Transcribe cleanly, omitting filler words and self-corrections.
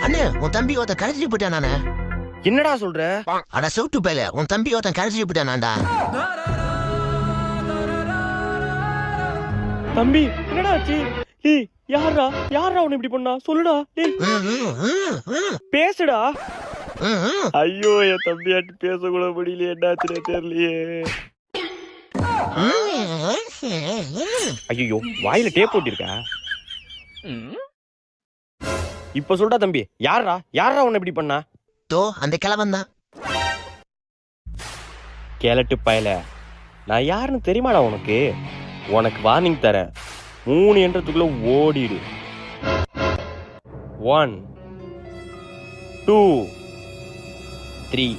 அண்ணே உன் தம்பி ஒருத்தன் கரைச்சி போட்டான் நானே. என்னடா சொல்ற? அட சவுட்டு பேல உன் தம்பி ஒருத்தன் கரைச்சி போட்டானாண்டா. தம்பி என்னடா ஆச்சு? ஏய் யாரா உன்னை இப்படி பண்ணா சொல்லுடா. ஏய் பேசுடா. ஐயோ என் தம்பியாட்டு பேச கூட முடியல, என்னாச்சுனே தெரியலையே. ஐயோ வாயில டேப் போட்டிருக்கா. இப்ப சொல்றா தம்பி, யாரா உன்னை இப்படி பண்ணா? தோ அந்த கிழவன் தான். கேளட்டு பயல, நான் யாருன்னு தெரியுமாடா உனக்கு? உனக்கு வார்னிங் தரேன், 3 என்றதுக்குள்ள ஓடிடு. 1 2 3